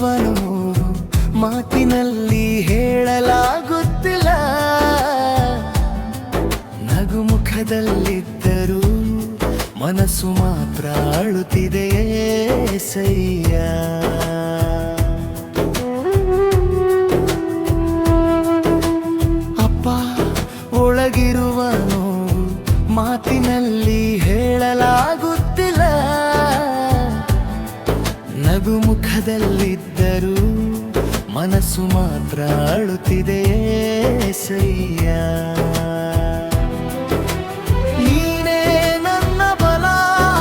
ಒಳಗಿರುವನು ಮಾತಿನಲ್ಲಿ ಹೇಳಲಾಗುತ್ತಿಲ್ಲ. ನಗು ಮುಖದಲ್ಲಿದ್ದರೂ ಮನಸ್ಸು ಮಾತ್ರ ಅಳುತ್ತಿದೆ ಏಸಯ್ಯ. ಅಪ್ಪ ಒಳಗಿರುವನು ಮಾತಿನಲ್ಲಿ ಹೇಳಲಾಗುತ್ತಿಲ್ಲ. ನಗು ಮುಖದಲ್ಲಿದ್ದರೂ ಮನಸ್ಸು ಮಾತ್ರ ಅಳುತ್ತಿದೆ ಏಸಯ್ಯ. ನೀನೇ ನನ್ನ ಬಲ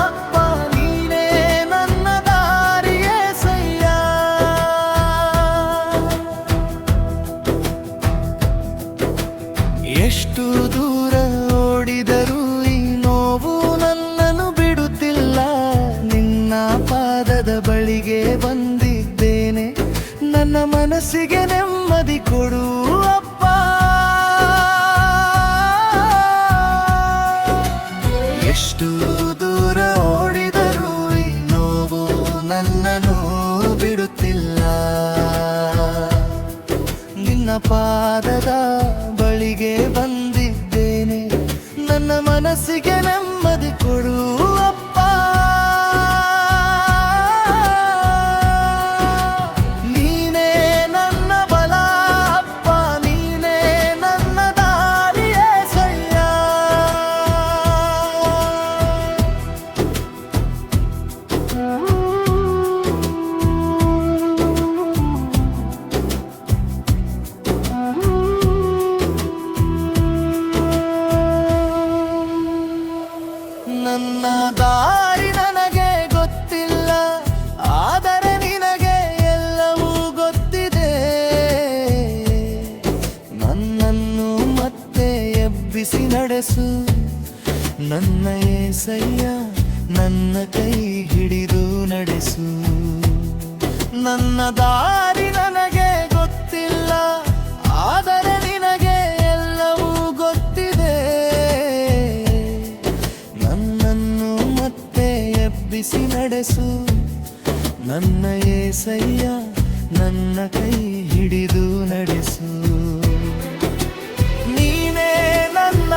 ಅಪ್ಪ, ನೀನೇ ನನ್ನ ದಾರಿ ಏಸಯ್ಯ. ಎಷ್ಟು ದೂರ ಓಡಿದರೂ ಈ ನೋವು ನನ್ನನ್ನು ಬಿಡುತ್ತಿಲ್ಲ. ನಿನ್ನ ಪಾದದ ಬಳಿಗೆ ಬಂದಿದ್ದೇನೆ, ನನ್ನ ಮನಸ್ಸಿಗೆ ನೆಮ್ಮದಿ ಕೊಡು ಅಪ್ಪ. ಎಷ್ಟು ದೂರ ಓಡಿದರೂ ಈ ನೋವು ನನ್ನನ್ನು ಬಿಡುತ್ತಿಲ್ಲ. ನಿನ್ನ ಪಾದದ ಬಳಿಗೆ ಬಂದಿದ್ದೇನೆ, ನನ್ನ ಮನಸ್ಸಿಗೆ ನೆಮ್ಮದಿ ಕೊಡು ಅಪ್ಪ. ನೀನೇ ನನ್ನ ಬಲ ಅಪ್ಪ, ನೀನೇ ನನ್ನ ದಾರಿ ಏಸಯ್ಯ. ನನ್ನ ದಾರಿ ನನಗೆ ಗೊತ್ತಿಲ್ಲ, ಆದರೆ ನಿನಗೆ ಎಲ್ಲವೂ ಗೊತ್ತಿದೆ. ನನ್ನನ್ನು ಮತ್ತೆ ಎಬ್ಬಿಸಿ ನಡೆಸು ನನ್ನ ಏಸಯ್ಯ, ನನ್ನ ಕೈ ಹಿಡಿದು ನಡೆಸು. ನನ್ನ ದಾರಿ ನನಗೆ ಗೊತ್ತಿಲ್ಲ, ಆದರೆ ನಿನಗೆ ಎಲ್ಲವೂ ಗೊತ್ತಿದೆ. ನನ್ನನ್ನು ಮತ್ತೆ ಎಬ್ಬಿಸಿ ನಡೆಸು ನನ್ನ ಏಸಯ್ಯ, ನನ್ನ ಕೈ ಹಿಡಿದು ನಡೆಸು. ನೀನೇ ನನ್ನ